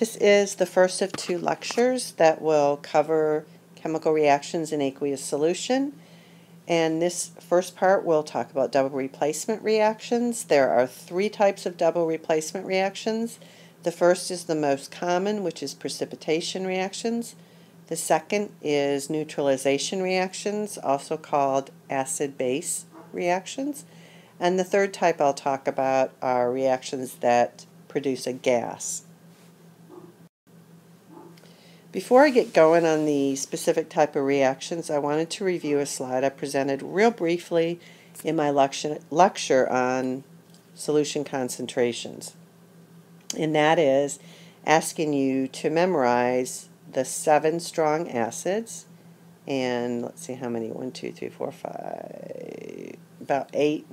This is the first of two lectures that will cover chemical reactions in aqueous solution. And this first part will talk about double replacement reactions. There are three types of double replacement reactions. The first is the most common, which is precipitation reactions. The second is neutralization reactions, also called acid-base reactions. And the third type I'll talk about are reactions that produce a gas. Before I get going on the specific type of reactions, I wanted to review a slide I presented real briefly in my lecture on solution concentrations. And that is asking you to memorize the 7 strong acids, and let's see how many, 1, 2, 3, 4, 5, about 8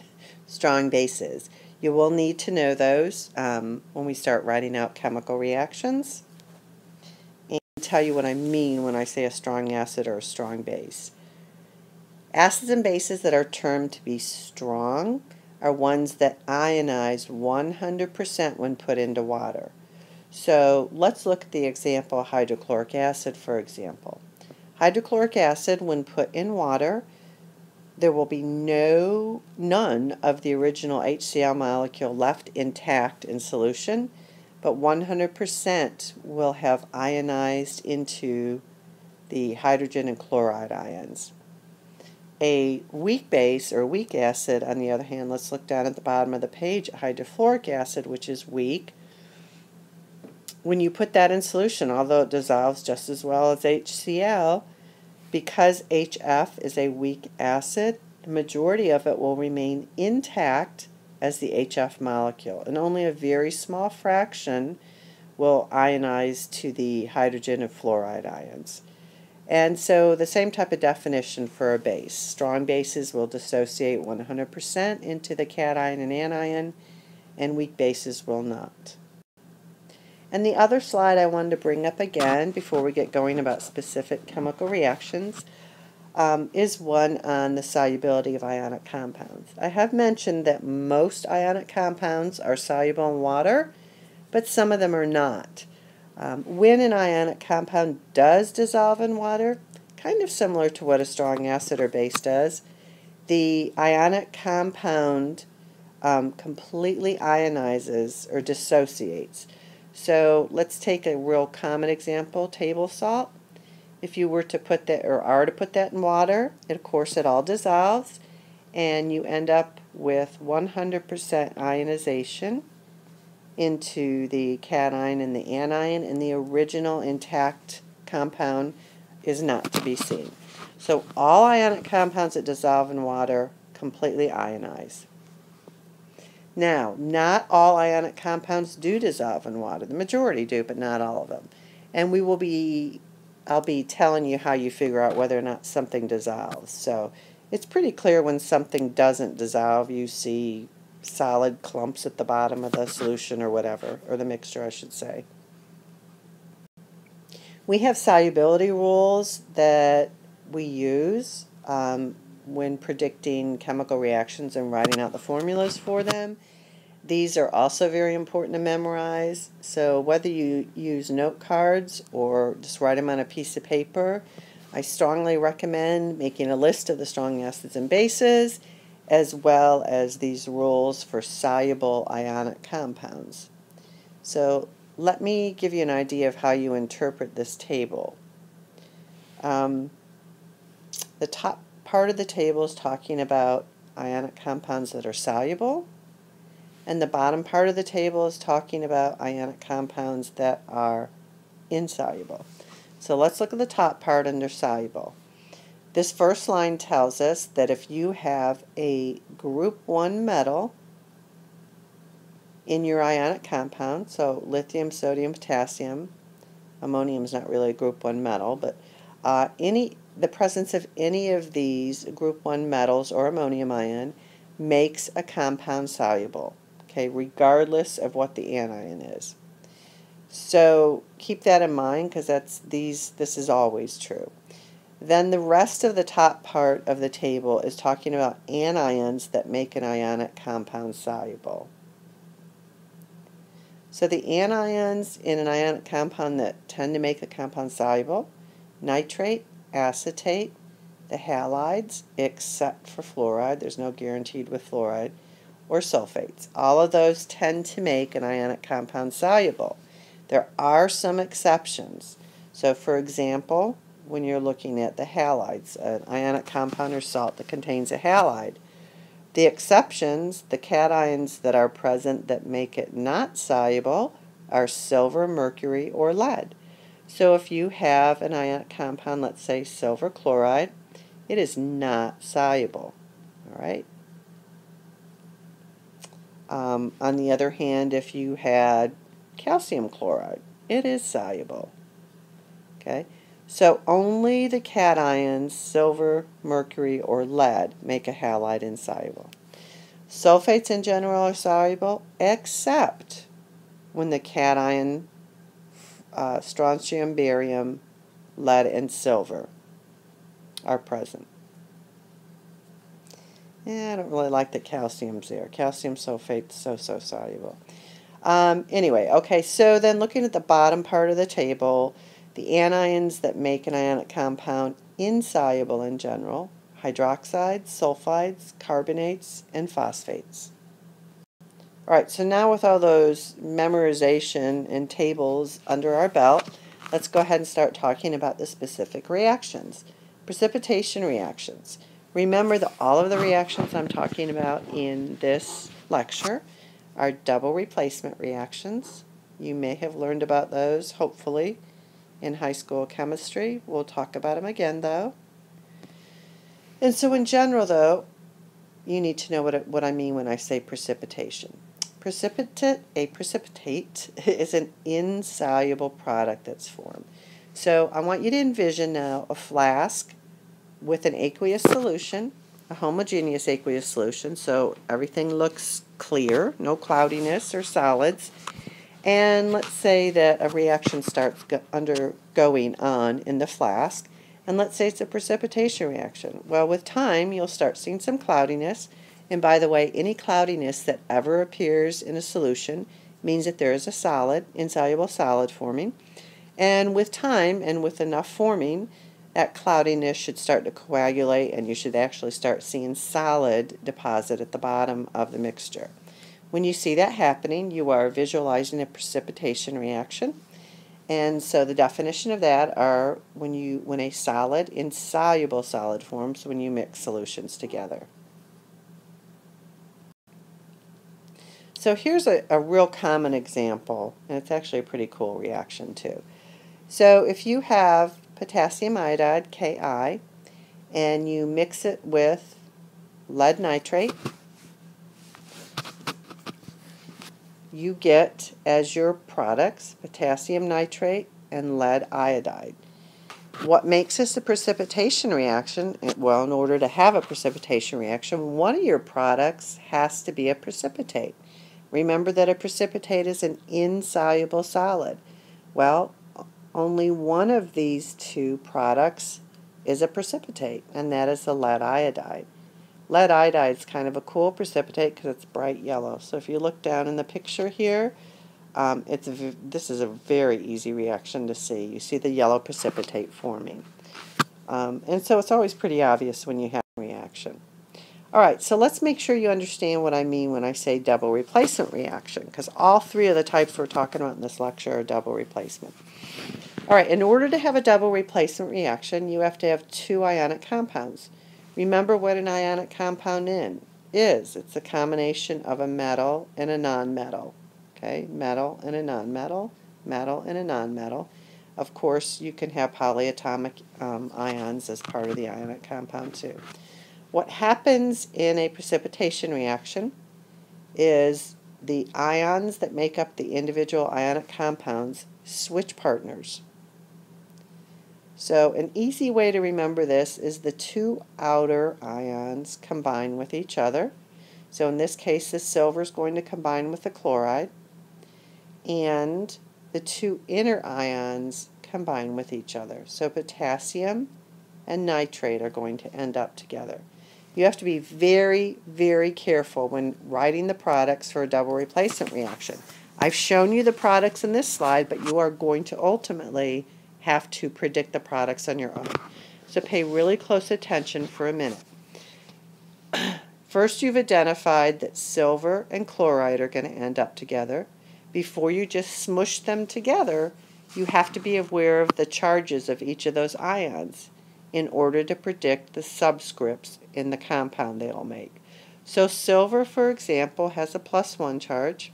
strong bases. You will need to know those when we start writing out chemical reactions. Tell you what I mean when I say a strong acid or a strong base. Acids and bases that are termed to be strong are ones that ionize 100% when put into water. So let's look at the example hydrochloric acid, for example. Hydrochloric acid, when put in water, there will be none of the original HCl molecule left intact in solution, but 100% will have ionized into the hydrogen and chloride ions. A weak base or weak acid, on the other hand, let's look down at the bottom of the page, hydrofluoric acid, which is weak. When you put that in solution, although it dissolves just as well as HCl, because HF is a weak acid, the majority of it will remain intact as the HF molecule, and only a very small fraction will ionize to the hydrogen and fluoride ions. And so the same type of definition for a base. Strong bases will dissociate 100% into the cation and anion, and weak bases will not. And the other slide I wanted to bring up again before we get going about specific chemical reactions is one on the solubility of ionic compounds. I have mentioned that most ionic compounds are soluble in water, but some of them are not. When an ionic compound does dissolve in water, kind of similar to what a strong acid or base does, the ionic compound completely ionizes or dissociates. So let's take a real common example, table salt. If you were to put that, or are to put that in water, of course it all dissolves, and you end up with 100% ionization into the cation and the anion, and the original intact compound is not to be seen. So all ionic compounds that dissolve in water completely ionize. Now, not all ionic compounds do dissolve in water. The majority do, but not all of them. And I'll be telling you how you figure out whether or not something dissolves. So it's pretty clear when something doesn't dissolve. You see solid clumps at the bottom of the solution or whatever, or the mixture I should say. We have solubility rules that we use when predicting chemical reactions and writing out the formulas for them. These are also very important to memorize, so whether you use note cards or just write them on a piece of paper, I strongly recommend making a list of the strong acids and bases, as well as these rules for soluble ionic compounds. So let me give you an idea of how you interpret this table. The top part of the table is talking about ionic compounds that are soluble, and the bottom part of the table is talking about ionic compounds that are insoluble. So let's look at the top part under soluble. This first line tells us that if you have a group 1 metal in your ionic compound, so lithium, sodium, potassium, ammonium is not really a group 1 metal, but the presence of any of these group 1 metals or ammonium ion makes a compound soluble, okay, regardless of what the anion is. So keep that in mind, because this is always true. Then the rest of the top part of the table is talking about anions that make an ionic compound soluble. So the anions in an ionic compound that tend to make the compound soluble: nitrate, acetate, the halides, except for fluoride, there's no guaranteed with fluoride, or sulfates. All of those tend to make an ionic compound soluble. There are some exceptions. So for example, when you're looking at the halides, an ionic compound or salt that contains a halide, the exceptions, the cations that are present that make it not soluble, are silver, mercury, or lead. So if you have an ionic compound, let's say silver chloride, it is not soluble. All right. On the other hand, if you had calcium chloride, it is soluble. Okay. So only the cations, silver, mercury, or lead, make a halide insoluble. Sulfates in general are soluble, except when the cation, strontium, barium, lead, and silver are present. I don't really like the calciums there. Calcium sulfate, so soluble. Anyway, okay, so then looking at the bottom part of the table, the anions that make an ionic compound insoluble in general: hydroxides, sulfides, carbonates, and phosphates. Alright, so now with all those memorization and tables under our belt, let's go ahead and start talking about the specific reactions. Precipitation reactions. Remember that all of the reactions I'm talking about in this lecture are double replacement reactions. You may have learned about those, hopefully, in high school chemistry. We'll talk about them again, though. And so in general, though, you need to know what I mean when I say precipitation. A precipitate is an insoluble product that's formed. So I want you to envision now a flask with an aqueous solution, a homogeneous aqueous solution, so everything looks clear, no cloudiness or solids. And let's say that a reaction starts undergoing on in the flask, and let's say it's a precipitation reaction. Well, with time, you'll start seeing some cloudiness, and by the way, any cloudiness that ever appears in a solution means that there is a solid, insoluble solid forming, and with time and with enough forming, that cloudiness should start to coagulate, and you should actually start seeing solid deposit at the bottom of the mixture. When you see that happening, you are visualizing a precipitation reaction. And so the definition of that are when a solid, insoluble solid forms when you mix solutions together. So here's a real common example, and it's actually a pretty cool reaction too. So if you have potassium iodide, Ki, and you mix it with lead nitrate, you get as your products potassium nitrate and lead iodide. What makes this a precipitation reaction? Well, in order to have a precipitation reaction, one of your products has to be a precipitate. Remember that a precipitate is an insoluble solid. Well, only one of these two products is a precipitate, and that is the lead iodide. Lead iodide is kind of a cool precipitate because it's bright yellow. So if you look down in the picture here, this is a very easy reaction to see. You see the yellow precipitate forming. And so it's always pretty obvious when you have a reaction. Alright, so let's make sure you understand what I mean when I say double replacement reaction, because all three of the types we're talking about in this lecture are double replacement. Alright, in order to have a double replacement reaction, you have to have two ionic compounds. Remember what an ionic compound is. It's a combination of a metal and a nonmetal. Okay, metal and a nonmetal, metal and a nonmetal. Of course, you can have polyatomic ions as part of the ionic compound too. What happens in a precipitation reaction is the ions that make up the individual ionic compounds switch partners. So an easy way to remember this is the two outer ions combine with each other. So in this case, the silver is going to combine with the chloride, and the two inner ions combine with each other. So potassium and nitrate are going to end up together. You have to be very, very careful when writing the products for a double replacement reaction. I've shown you the products in this slide, but you are going to ultimately have to predict the products on your own. So pay really close attention for a minute. First, you've identified that silver and chloride are going to end up together. Before you just smush them together, you have to be aware of the charges of each of those ions in order to predict the subscripts in the compound they'll make. So silver, for example, has a +1 charge.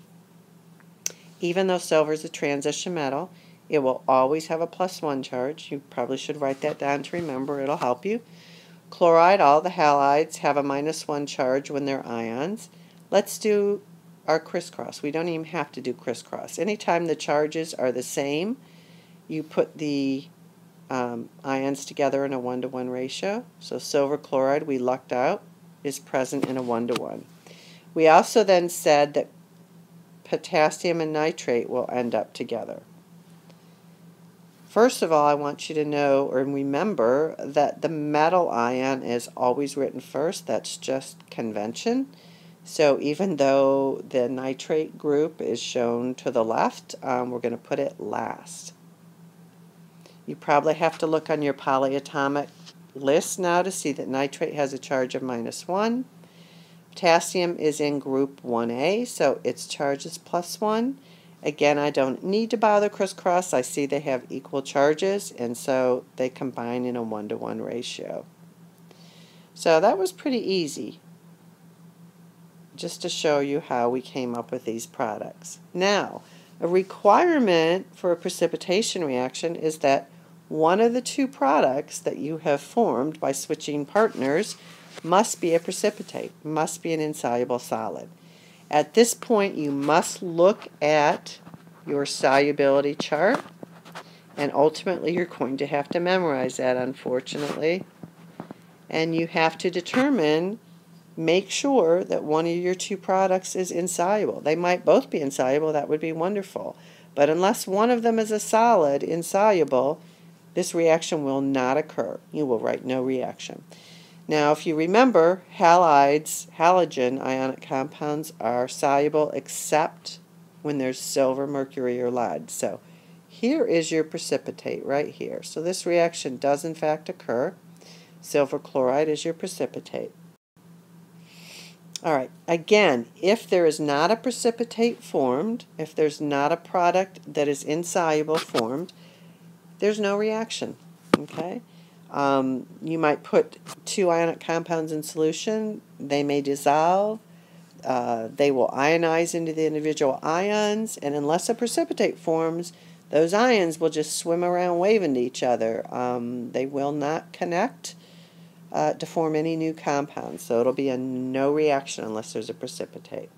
Even though silver is a transition metal, it will always have a +1 charge. You probably should write that down to remember. It'll help you. Chloride, all the halides have a -1 charge when they're ions. Let's do our crisscross. We don't even have to do crisscross. Anytime the charges are the same, you put the ions together in a 1-to-1 ratio. So silver chloride, we lucked out, is present in a 1-to-1. We also then said that potassium and nitrate will end up together. First of all, I want you to know or remember that the metal ion is always written first. That's just convention. So even though the nitrate group is shown to the left, we're going to put it last. You probably have to look on your polyatomic list now to see that nitrate has a charge of -1. Potassium is in group 1A, so its charge is +1. Again, I don't need to bother crisscross. I see they have equal charges, and so they combine in a 1-to-1 ratio. So that was pretty easy, just to show you how we came up with these products. Now, a requirement for a precipitation reaction is that one of the two products that you have formed by switching partners must be a precipitate, must be an insoluble solid. At this point, you must look at your solubility chart, and ultimately you're going to have to memorize that, unfortunately. And you have to determine, make sure that one of your two products is insoluble. They might both be insoluble, that would be wonderful. But unless one of them is a solid, insoluble, this reaction will not occur. You will write no reaction. Now, if you remember, halides, halogen ionic compounds are soluble except when there's silver, mercury, or lead. So here is your precipitate right here. So this reaction does in fact occur. Silver chloride is your precipitate. All right, again, if there is not a precipitate formed, if there's not a product that is insoluble formed, there's no reaction, okay? You might put two ionic compounds in solution. They may dissolve. They will ionize into the individual ions, and unless a precipitate forms, those ions will just swim around waving to each other. They will not connect to form any new compounds, so it'll be a no reaction unless there's a precipitate.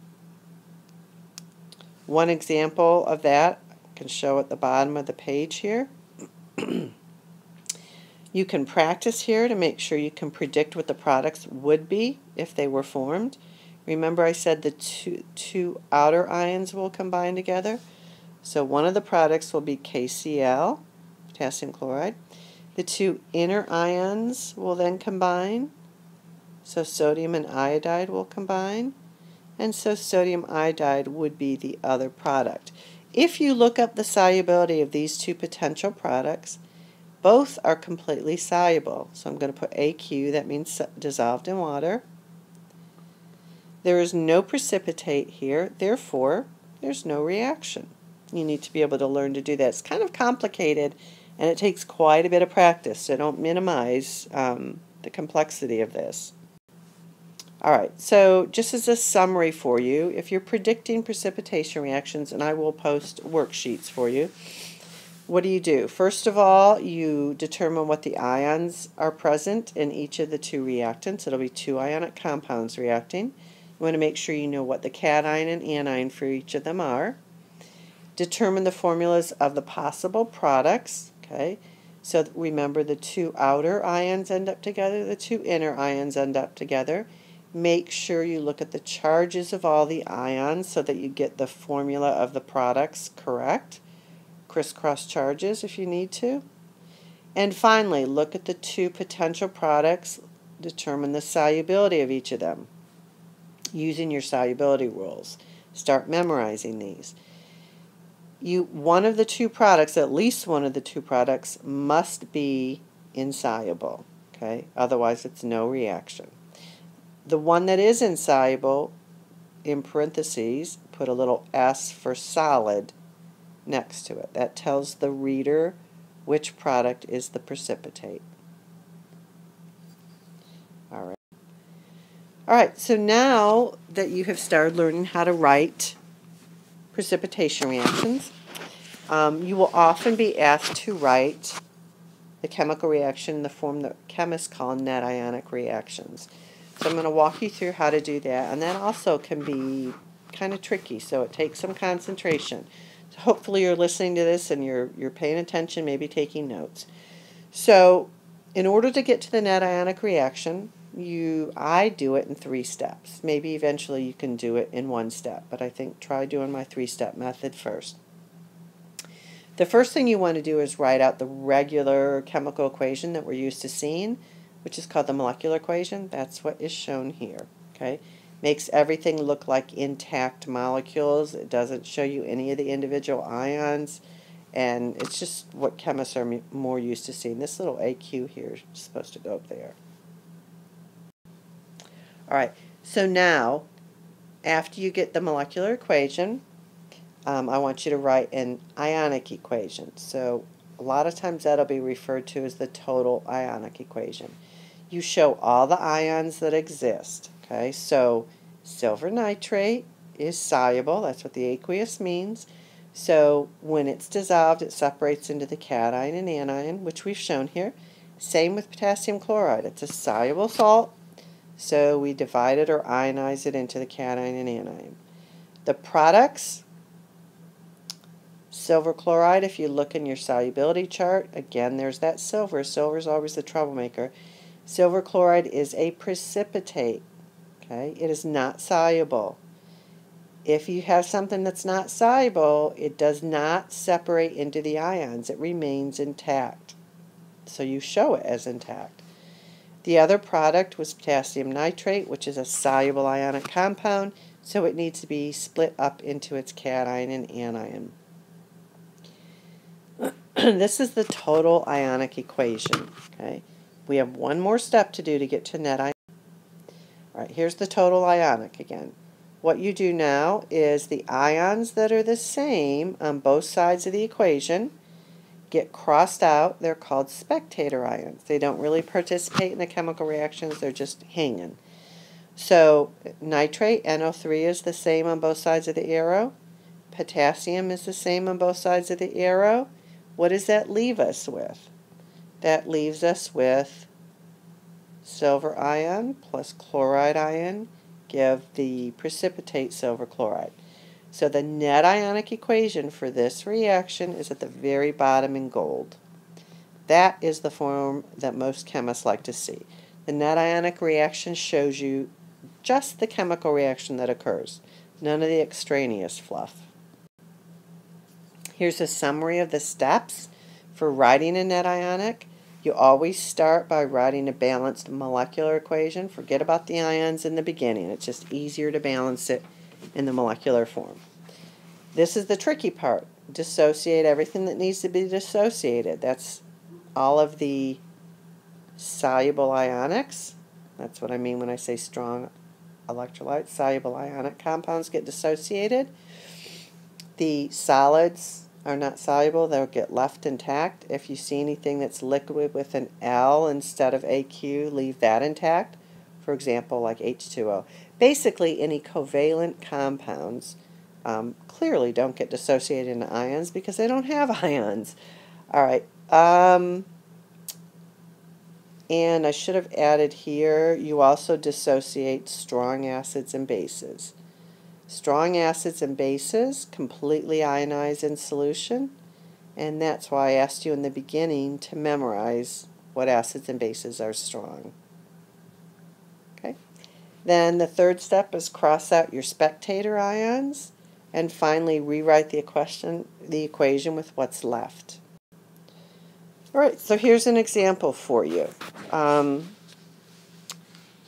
One example of that I can show at the bottom of the page here. You can practice here to make sure you can predict what the products would be if they were formed. Remember I said the two outer ions will combine together. So one of the products will be KCl, potassium chloride. The two inner ions will then combine. So sodium and iodide will combine. And so sodium iodide would be the other product. If you look up the solubility of these two potential products, both are completely soluble. So I'm going to put AQ, that means dissolved in water. There is no precipitate here, therefore there's no reaction. You need to be able to learn to do that. It's kind of complicated and it takes quite a bit of practice, so don't minimize the complexity of this. Alright, so just as a summary for you, if you're predicting precipitation reactions, and I will post worksheets for you, what do? First of all, you determine what the ions are present in each of the two reactants. It'll be two ionic compounds reacting. You want to make sure you know what the cation and anion for each of them are. Determine the formulas of the possible products. Okay, so remember the two outer ions end up together, the two inner ions end up together. Make sure you look at the charges of all the ions so that you get the formula of the products correct. Crisscross charges if you need to. And finally, look at the two potential products, determine the solubility of each of them using your solubility rules. Start memorizing these. one of the two products, at least one of the two products, must be insoluble. Okay, otherwise it's no reaction. The one that is insoluble, in parentheses, put a little S for solid next to it. That tells the reader which product is the precipitate. All right. All right, so now that you have started learning how to write precipitation reactions, you will often be asked to write the chemical reaction in the form that chemists call net ionic reactions. So I'm going to walk you through how to do that, and that also can be kind of tricky, so it takes some concentration. So hopefully you're listening to this and you're paying attention, maybe taking notes. So in order to get to the net ionic reaction, I do it in 3 steps. Maybe eventually you can do it in 1 step, but I think try doing my 3-step method first. The first thing you want to do is write out the regular chemical equation that we're used to seeing, which is called the molecular equation. That's what is shown here. Okay, makes everything look like intact molecules. It doesn't show you any of the individual ions, and it's just what chemists are more used to seeing. This little AQ here is supposed to go up there. All right, so now, after you get the molecular equation, I want you to write an ionic equation. So a lot of times that'll be referred to as the total ionic equation. You show all the ions that exist. Okay, so silver nitrate is soluble. That's what the aqueous means. So when it's dissolved, it separates into the cation and anion, which we've shown here. Same with potassium chloride. It's a soluble salt. So we divide it or ionize it into the cation and anion. The products, silver chloride, if you look in your solubility chart, again, there's that silver. Silver is always the troublemaker. Silver chloride is a precipitate. Okay, it is not soluble. If you have something that's not soluble, it does not separate into the ions. It remains intact. So you show it as intact. The other product was potassium nitrate, which is a soluble ionic compound, so it needs to be split up into its cation and anion. This is the total ionic equation. Okay, we have one more step to do to get to net ionic. All right, here's the total ionic again. What you do now is the ions that are the same on both sides of the equation get crossed out. They're called spectator ions. They don't really participate in the chemical reactions. They're just hanging. So nitrate, NO3, is the same on both sides of the arrow. Potassium is the same on both sides of the arrow. What does that leave us with? That leaves us with silver ion plus chloride ion give the precipitate silver chloride. So the net ionic equation for this reaction is at the very bottom in gold. That is the form that most chemists like to see. The net ionic reaction shows you just the chemical reaction that occurs, none of the extraneous fluff. Here's a summary of the steps for writing a net ionic. You always start by writing a balanced molecular equation. Forget about the ions in the beginning. It's just easier to balance it in the molecular form. This is the tricky part. Dissociate everything that needs to be dissociated. That's all of the soluble ionics. That's what I mean when I say strong electrolytes. Soluble ionic compounds get dissociated. The solids are not soluble. They'll get left intact. If you see anything that's liquid with an L instead of AQ, leave that intact. For example, like H2O. Basically, any covalent compounds clearly don't get dissociated into ions because they don't have ions. All right. And I should have added here, you also dissociate strong acids and bases. Strong acids and bases completely ionize in solution, and that's why I asked you in the beginning to memorize what acids and bases are strong. Okay. Then the third step is cross out your spectator ions, and finally rewrite the equation with what's left. All right, so here's an example for you.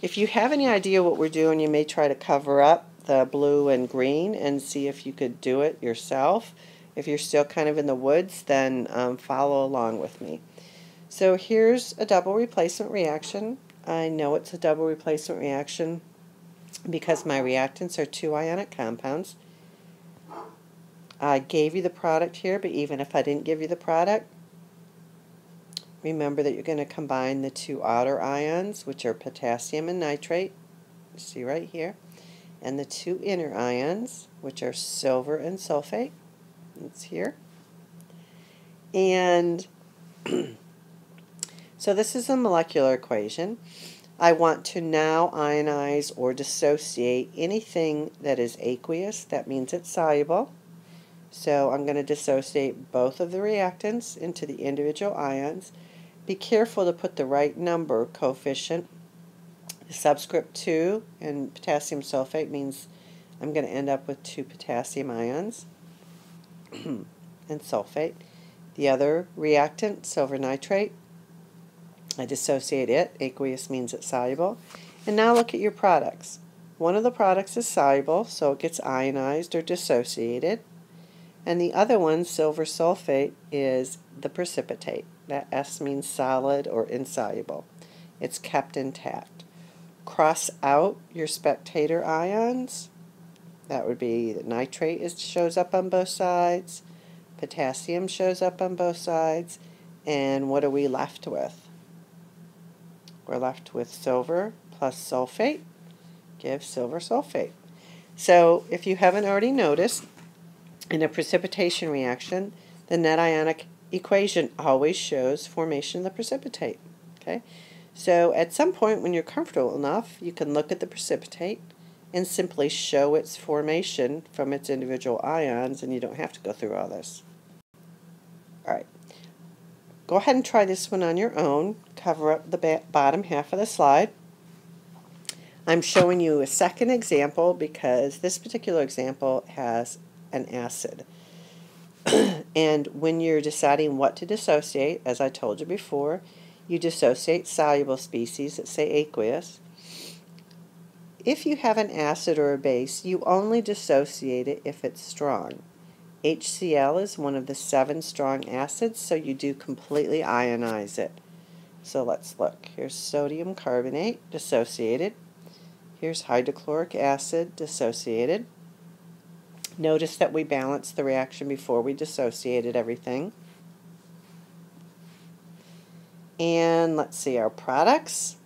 If you have any idea what we're doing, you may try to cover up the blue and green and see if you could do it yourself. If you're still kind of in the woods, then follow along with me. So here's a double replacement reaction. I know it's a double replacement reaction because my reactants are two ionic compounds. I gave you the product here, but even if I didn't give you the product, remember that you're going to combine the two outer ions, which are potassium and nitrate, you see right here, and the two inner ions, which are silver and sulfate. It's here. And so this is a molecular equation. I want to now ionize or dissociate anything that is aqueous. That means it's soluble. So I'm going to dissociate both of the reactants into the individual ions. Be careful to put the right number coefficient. The subscript 2 in potassium sulfate means I'm going to end up with 2 potassium ions and sulfate. The other reactant, silver nitrate, I dissociate it. Aqueous means it's soluble. And now look at your products. One of the products is soluble, so it gets ionized or dissociated. And the other one, silver sulfate, is the precipitate. That S means solid or insoluble. It's kept intact. Cross out your spectator ions. That would be the nitrate shows up on both sides. Potassium shows up on both sides. And what are we left with? We're left with silver plus sulfate gives silver sulfate. So if you haven't already noticed, in a precipitation reaction, the net ionic equation always shows formation of the precipitate. Okay? So at some point when you're comfortable enough, you can look at the precipitate and simply show its formation from its individual ions, and you don't have to go through all this. Alright. Go ahead and try this one on your own. Cover up the bottom half of the slide. I'm showing you a second example because this particular example has an acid. And when you're deciding what to dissociate, as I told you before, you dissociate soluble species that say aqueous. If you have an acid or a base, you only dissociate it if it's strong. HCl is one of the 7 strong acids, so you do completely ionize it. So let's look. Here's sodium carbonate, dissociated. Here's hydrochloric acid, dissociated. Notice that we balanced the reaction before we dissociated everything. And let's see our products.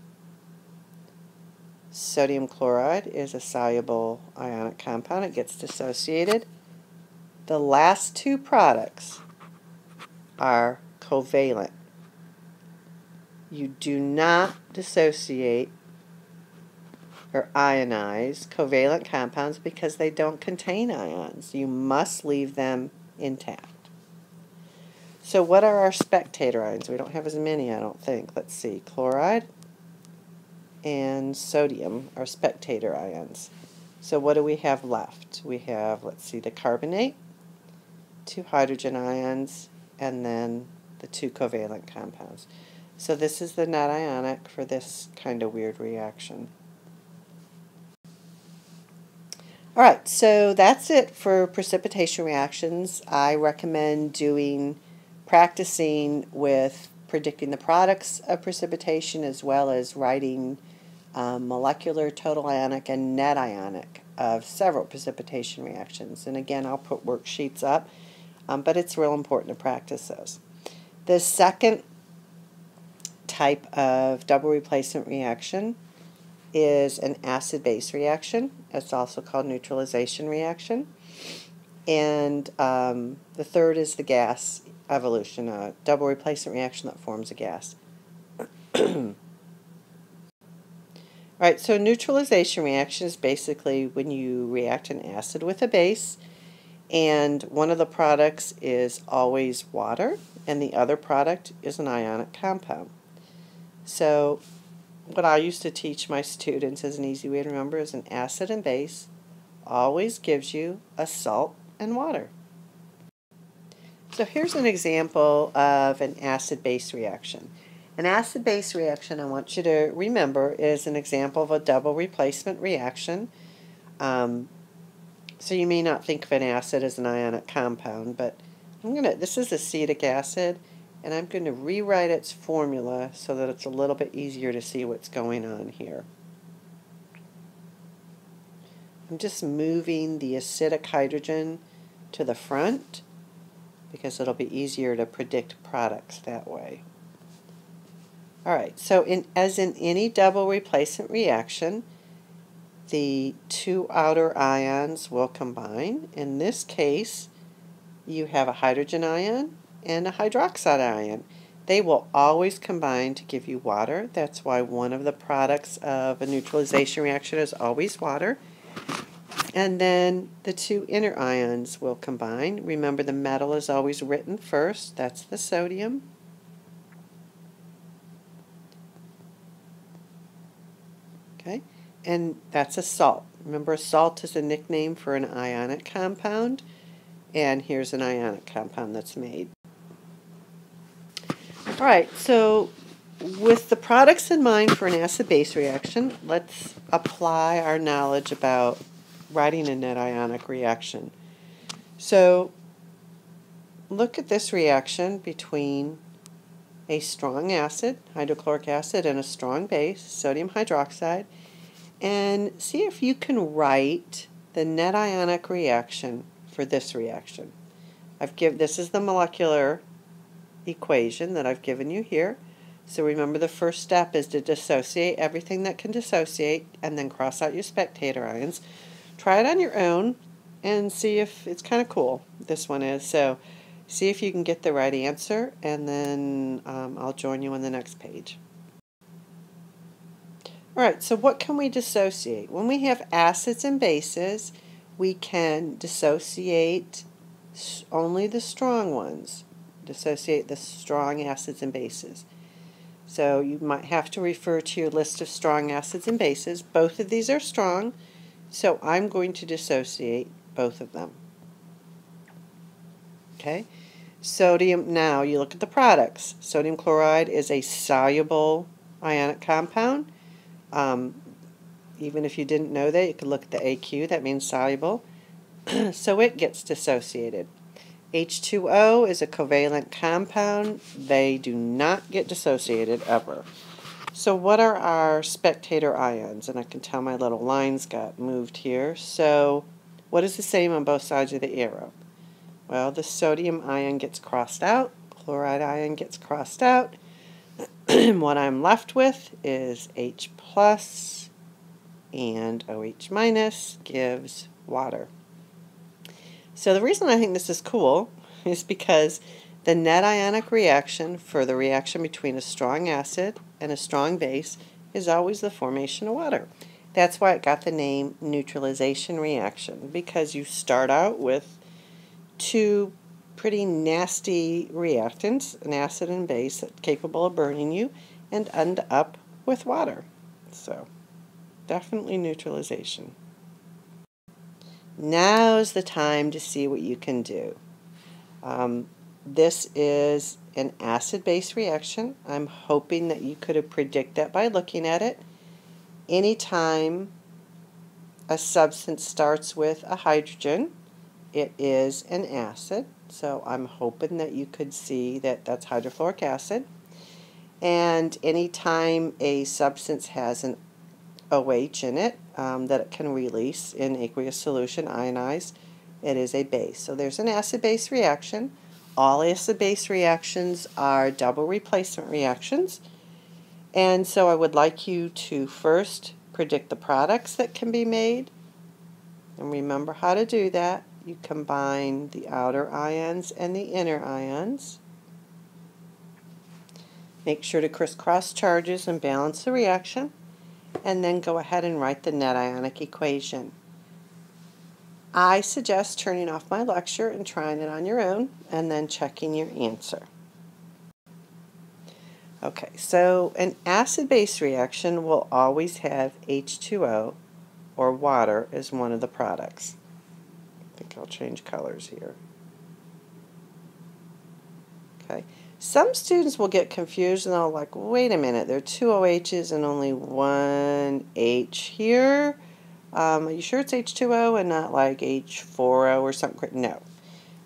Sodium chloride is a soluble ionic compound. It gets dissociated. The last 2 products are covalent. You do not dissociate or ionize covalent compounds because they don't contain ions. You must leave them intact. So what are our spectator ions? We don't have as many, I don't think. Let's see. Chloride and sodium are spectator ions. So what do we have left? We have, let's see, the carbonate, 2 hydrogen ions, and then the 2 covalent compounds. So this is the net ionic for this kind of weird reaction. Alright, so that's it for precipitation reactions. I recommend practicing with predicting the products of precipitation as well as writing molecular, total ionic, and net ionic of several precipitation reactions. And again, I'll put worksheets up, but it's real important to practice those. The second type of double replacement reaction is an acid-base reaction. It's also called neutralization reaction. And the third is the gas evolution, a double replacement reaction that forms a gas. Alright, so neutralization reaction is basically when you react an acid with a base, and one of the products is always water, and the other product is an ionic compound. So what I used to teach my students as an easy way to remember is an acid and base always gives you a salt and water. So here's an example of an acid-base reaction. An acid-base reaction, I want you to remember, is an example of a double replacement reaction. So you may not think of an acid as an ionic compound, but this is acetic acid, and I'm going to rewrite its formula so that it's a little bit easier to see what's going on here. I'm just moving the acidic hydrogen to the front because it'll be easier to predict products that way. Alright, so as in any double replacement reaction, the two outer ions will combine. In this case, you have a hydrogen ion and a hydroxide ion. They will always combine to give you water. That's why one of the products of a neutralization reaction is always water. And then the two inner ions will combine. Remember, the metal is always written first. That's the sodium. Okay, and that's a salt. Remember, a salt is a nickname for an ionic compound, and here's an ionic compound that's made. All right, so with the products in mind for an acid-base reaction, let's apply our knowledge about writing a net ionic reaction. So look at this reaction between a strong acid, hydrochloric acid, and a strong base, sodium hydroxide, and see if you can write the net ionic reaction for this reaction. This is the molecular equation that I've given you here. So remember, the first step is to dissociate everything that can dissociate and then cross out your spectator ions. Try it on your own and see if it's kind of cool. This one is. So see if you can get the right answer, and then I'll join you on the next page. Alright, so what can we dissociate? When we have acids and bases, we can dissociate only the strong ones. Dissociate the strong acids and bases. So you might have to refer to your list of strong acids and bases. Both of these are strong, so I'm going to dissociate both of them. Okay, sodium, now you look at the products. Sodium chloride is a soluble ionic compound. Even if you didn't know that, you could look at the AQ, that means soluble. So it gets dissociated. H2O is a covalent compound. They do not get dissociated ever. So what are our spectator ions? And I can tell my little lines got moved here. So what is the same on both sides of the arrow? Well, the sodium ion gets crossed out, chloride ion gets crossed out, and what I'm left with is H plus and OH minus gives water. So the reason I think this is cool is because the net ionic reaction for the reaction between a strong acid and a strong base is always the formation of water. That's why it got the name neutralization reaction, because you start out with two pretty nasty reactants, an acid and base, that's capable of burning you, and end up with water. So definitely neutralization. Now's the time to see what you can do. This is an acid-base reaction. I'm hoping that you could have predicted that by looking at it. Anytime a substance starts with a hydrogen, it is an acid. So I'm hoping that you could see that that's hydrofluoric acid. And anytime a substance has an OH in it that it can release in aqueous solution, ionized, it is a base. So there's an acid-base reaction. All acid-base reactions are double replacement reactions. And so I would like you to first predict the products that can be made. And remember how to do that. You combine the outer ions and the inner ions. Make sure to crisscross charges and balance the reaction. And then go ahead and write the net ionic equation. I suggest turning off my lecture and trying it on your own, and then checking your answer. Okay, so an acid-base reaction will always have H2O, or water, as one of the products. I think I'll change colors here. Okay. Some students will get confused and they'll like, wait a minute, there are two OHs and only one H here. Are you sure it's H2O and not like H4O or something? No.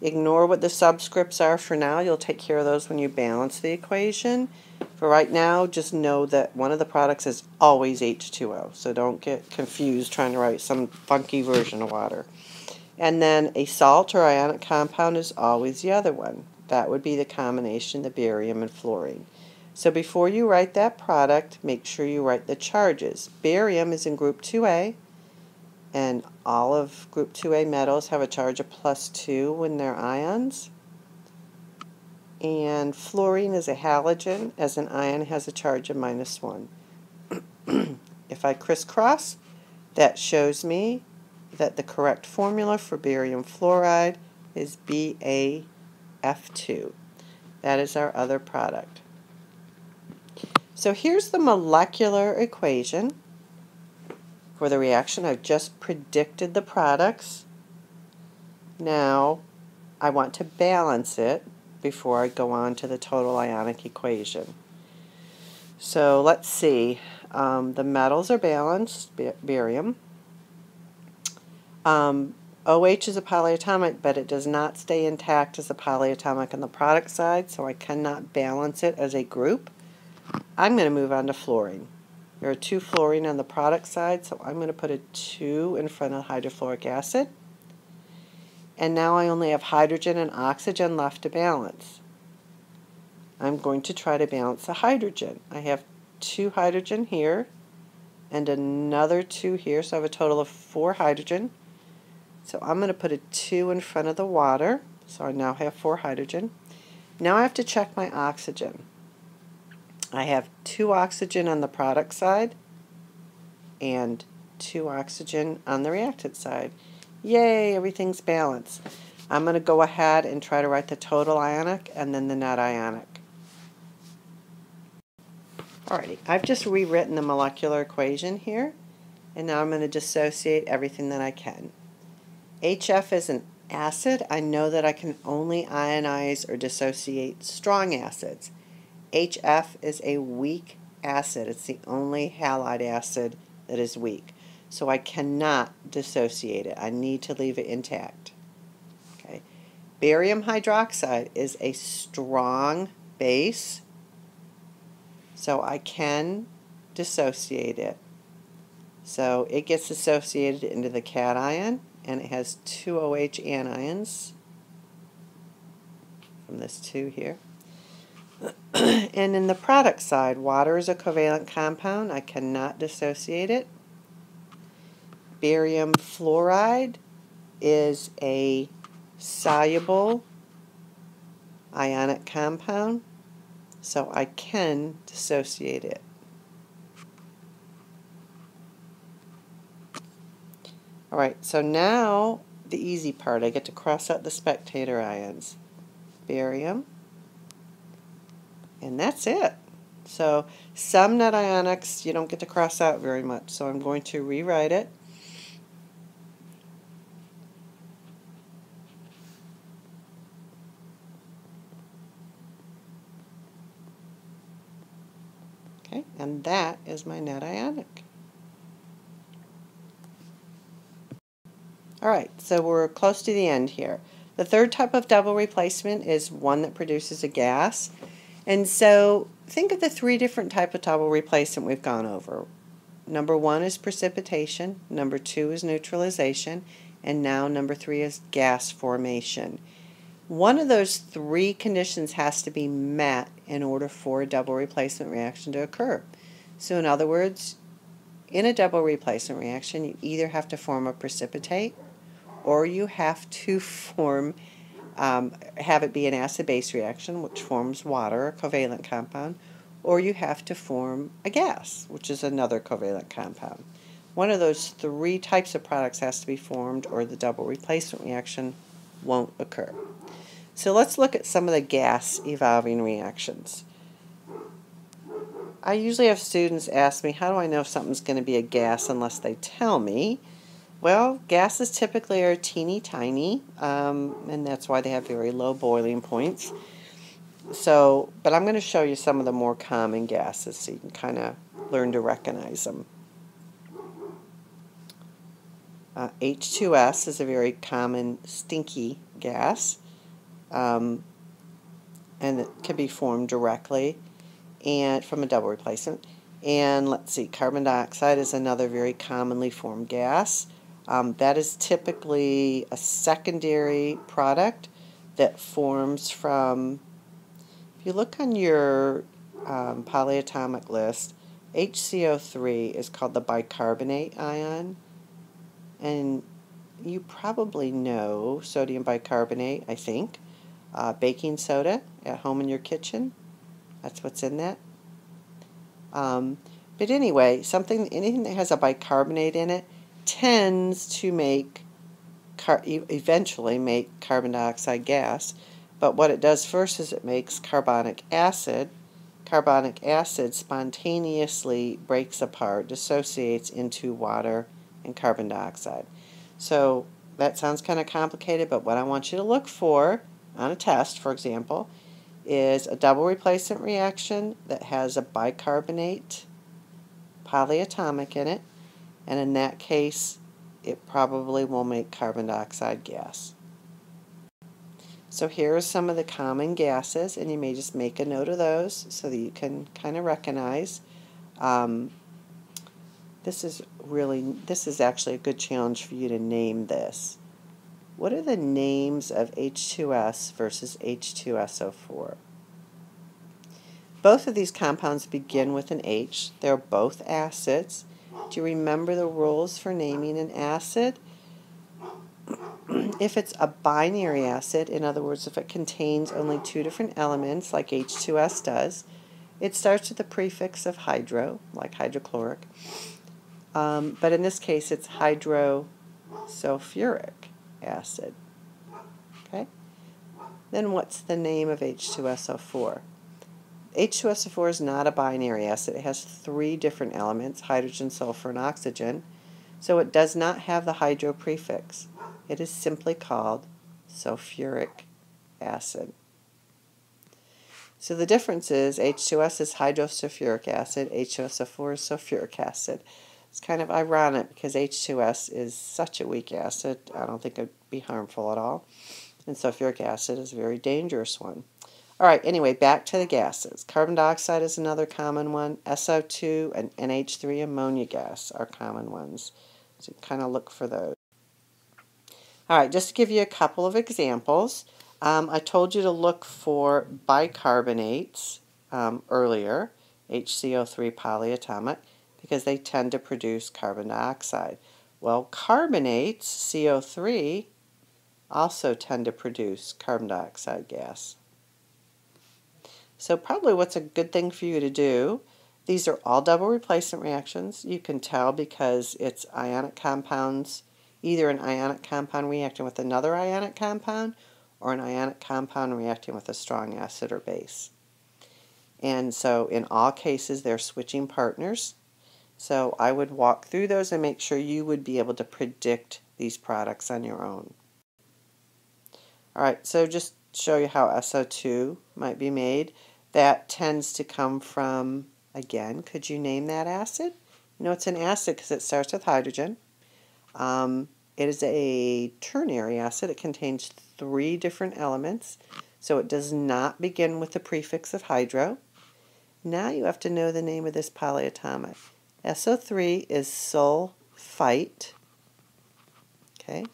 Ignore what the subscripts are for now. You'll take care of those when you balance the equation. For right now, just know that one of the products is always H2O, so don't get confused trying to write some funky version of water. And then a salt or ionic compound is always the other one. That would be the combination of barium and fluorine. So before you write that product, make sure you write the charges. Barium is in group 2A, and all of group 2A metals have a charge of +2 when they're ions. And fluorine is a halogen, as an ion has a charge of -1. If I crisscross, that shows me that the correct formula for barium fluoride is BaF2. That is our other product. So here's the molecular equation for the reaction. I've just predicted the products. Now I want to balance it before I go on to the total ionic equation. So let's see. The metals are balanced, barium. OH is a polyatomic, but it does not stay intact as a polyatomic on the product side, so I cannot balance it as a group. I'm going to move on to fluorine. There are 2 fluorine on the product side, so I'm going to put a 2 in front of hydrofluoric acid. And now I only have hydrogen and oxygen left to balance. I'm going to try to balance the hydrogen. I have 2 hydrogen here and another 2 here, so I have a total of 4 hydrogen. So I'm going to put a 2 in front of the water, so I now have 4 hydrogen. Now I have to check my oxygen. I have 2 oxygen on the product side and 2 oxygen on the reactant side. Yay, everything's balanced. I'm going to go ahead and try to write the total ionic and then the net ionic. Alrighty, I've just rewritten the molecular equation here, and now I'm going to dissociate everything that I can. HF is an acid. I know that I can only ionize or dissociate strong acids. HF is a weak acid. It's the only halide acid that is weak. So I cannot dissociate it. I need to leave it intact. Okay. Barium hydroxide is a strong base, so I can dissociate it. So it gets dissociated into the cation, and it has 2 OH anions from this 2 here. And in the product side, water is a covalent compound. I cannot dissociate it. Barium fluoride is a soluble ionic compound, so I can dissociate it. Alright, so now the easy part. I get to cross out the spectator ions. Barium. And that's it. So some net ionics you don't get to cross out very much, so I'm going to rewrite it. Okay, and that is my net ionic. Alright, so we're close to the end here. The third type of double replacement is one that produces a gas. And so think of the 3 different types of double replacement we've gone over. Number 1 is precipitation, number 2 is neutralization, and now number 3 is gas formation. One of those 3 conditions has to be met in order for a double replacement reaction to occur. So in other words, in a double replacement reaction, you either have to form a precipitate, or you have to form have it be an acid-base reaction, which forms water, a covalent compound, or you have to form a gas, which is another covalent compound. One of those 3 types of products has to be formed, or the double replacement reaction won't occur. So let's look at some of the gas evolving reactions. I usually have students ask me, how do I know if something's going to be a gas unless they tell me? Well, gases typically are teeny tiny, and that's why they have very low boiling points. So, but I'm going to show you some of the more common gases so you can kind of learn to recognize them. H2S is a very common stinky gas, and it can be formed directly and from a double replacement. And let's see, carbon dioxide is another very commonly formed gas. That is typically a secondary product that forms from, if you look on your polyatomic list, HCO3 is called the bicarbonate ion, and you probably know sodium bicarbonate, I think. Baking soda at home in your kitchen, that's what's in that. But anyway, anything that has a bicarbonate in it tends to eventually make carbon dioxide gas. But what it does first is it makes carbonic acid. Carbonic acid spontaneously breaks apart, dissociates into water and carbon dioxide. So that sounds kind of complicated, but what I want you to look for on a test, for example, is a double replacement reaction that has a bicarbonate polyatomic in it, and in that case it probably will make carbon dioxide gas. So here are some of the common gases, and you may just make a note of those so that you can kind of recognize. This is actually a good challenge for you to name this. What are the names of H2S versus H2SO4? Both of these compounds begin with an H. They're both acids. Do you remember the rules for naming an acid? If it's a binary acid, in other words, if it contains only two different elements, like H2S does, it starts with the prefix of hydro, like hydrochloric. But in this case, it's hydrosulfuric acid. Okay? Then what's the name of H2SO4? H2SO4 is not a binary acid. It has three different elements, hydrogen, sulfur, and oxygen. So it does not have the hydro prefix. It is simply called sulfuric acid. So the difference is H2S is hydrosulfuric acid, H2SO4 is sulfuric acid. It's kind of ironic because H2S is such a weak acid, I don't think it would be harmful at all. And sulfuric acid is a very dangerous one. All right, anyway, back to the gases. Carbon dioxide is another common one. SO2 and NH3 ammonia gas are common ones. So kind of look for those. All right, just to give you a couple of examples, I told you to look for bicarbonates earlier, HCO3 polyatomic, because they tend to produce carbon dioxide. Well, carbonates, CO3, also tend to produce carbon dioxide gas. So probably what's a good thing for you to do, these are all double replacement reactions. You can tell because it's ionic compounds, either an ionic compound reacting with another ionic compound or an ionic compound reacting with a strong acid or base. And so in all cases they're switching partners. So I would walk through those and make sure you would be able to predict these products on your own. Alright, so just show you how SO2 might be made. That tends to come from, again, could you name that acid? You know it's an acid because it starts with hydrogen. It is a ternary acid. It contains three different elements, so it does not begin with the prefix of hydro. Now you have to know the name of this polyatomic. SO3 is sulfite. Okay,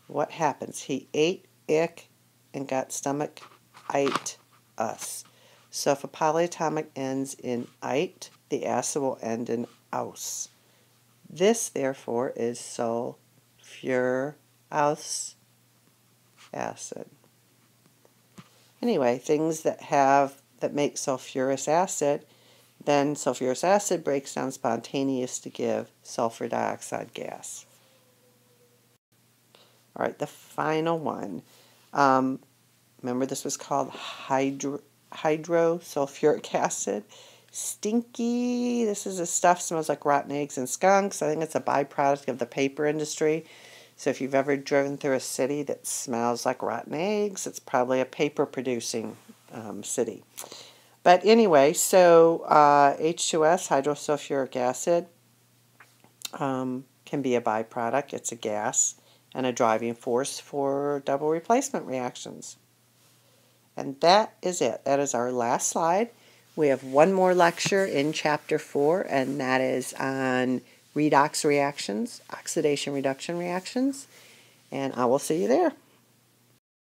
what happens? He ate ick and got stomach ite us. So if a polyatomic ends in ite, the acid will end in aus. This, therefore, is sulfurous acid. Anyway, things that make sulfurous acid, then sulfurous acid breaks down spontaneous to give sulfur dioxide gas. All right, the final one. Remember this was called hydrosulfuric acid. Stinky. This is the stuff smells like rotten eggs and skunks. I think it's a byproduct of the paper industry. So if you've ever driven through a city that smells like rotten eggs, it's probably a paper producing city. But anyway, so H2S, hydrosulfuric acid, can be a byproduct. It's a gas and a driving force for double replacement reactions. And that is it. That is our last slide. We have one more lecture in Chapter 4, and that is on redox reactions, oxidation reduction reactions, and I will see you there.